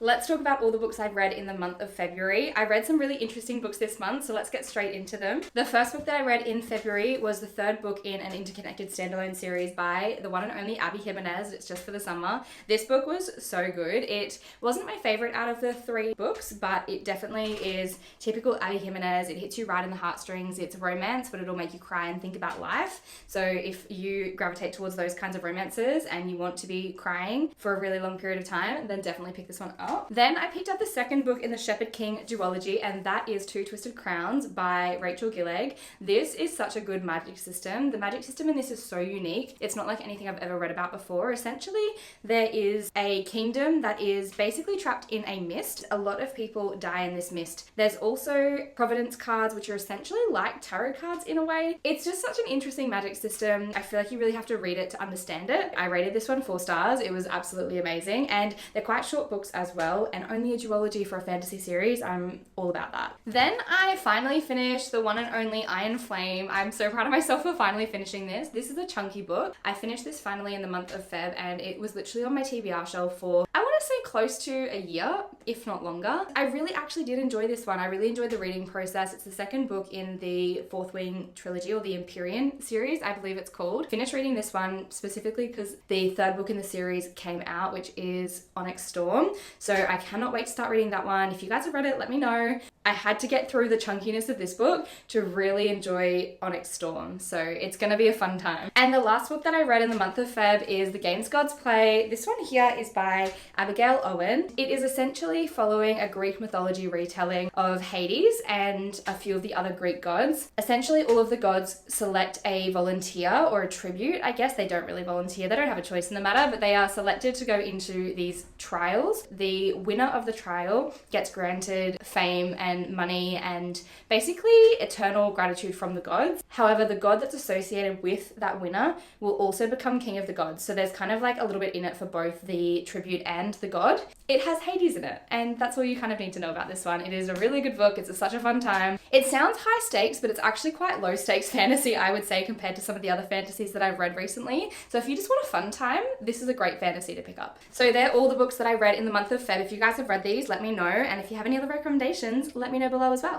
Let's talk about all the books I've read in the month of February. I read some really interesting books this month, so let's get straight into them. The first book that I read in February was the third book in an interconnected standalone series by the one and only Abby Jimenez. It's Just for the Summer. This book was so good. It wasn't my favorite out of the 3 books, but it definitely is typical Abby Jimenez. It hits you right in the heartstrings. It's romance, but it'll make you cry and think about life. So if you gravitate towards those kinds of romances and you want to be crying for a really long period of time, then definitely pick this one up. Then I picked up the second book in the Shepherd King duology, and that is Two Twisted Crowns by Rachel Gilleg. This is such a good magic system. The magic system in this is so unique. It's not like anything I've ever read about before. Essentially, there is a kingdom that is basically trapped in a mist. A lot of people die in this mist. There's also Providence cards, which are essentially like tarot cards in a way. It's just such an interesting magic system. I feel like you really have to read it to understand it. I rated this one 4 stars. It was absolutely amazing, and they're quite short books as well, and only a duology for a fantasy series. I'm all about that. Then I finally finished the one and only Iron Flame. I'm so proud of myself for finally finishing this. This is a chunky book. I finished this finally in the month of Feb, and it was literally on my TBR shelf for, I want to say, close to a year, if not longer. I really actually did enjoy this one. I really enjoyed the reading process. It's the second book in the Fourth Wing trilogy, or the Empyrean series, I believe it's called. Finished reading this one specifically because the third book in the series came out, which is Onyx Storm. So I cannot wait to start reading that one. If you guys have read it, let me know. I had to get through the chunkiness of this book to really enjoy Onyx Storm, so it's gonna be a fun time. And the last book that I read in the month of Feb is The Games Gods Play. This one here is by Abigail Owen. It is essentially following a Greek mythology retelling of Hades and a few of the other Greek gods. Essentially, all of the gods select a volunteer or a tribute. I guess they don't really volunteer, they don't have a choice in the matter, but they are selected to go into these trials. The winner of the trial gets granted fame and money and basically eternal gratitude from the gods. However, the god that's associated with that winner will also become king of the gods. So there's kind of like a little bit in it for both the tribute and the god. It has Hades in it, and that's all you kind of need to know about this one. It is a really good book. It's such a fun time. It sounds high stakes, but it's actually quite low stakes fantasy, I would say, compared to some of the other fantasies that I've read recently. So if you just want a fun time, this is a great fantasy to pick up. So they're all the books that I read in the month of Feb. If you guys have read these, let me know. And if you have any other recommendations, let me know below as well.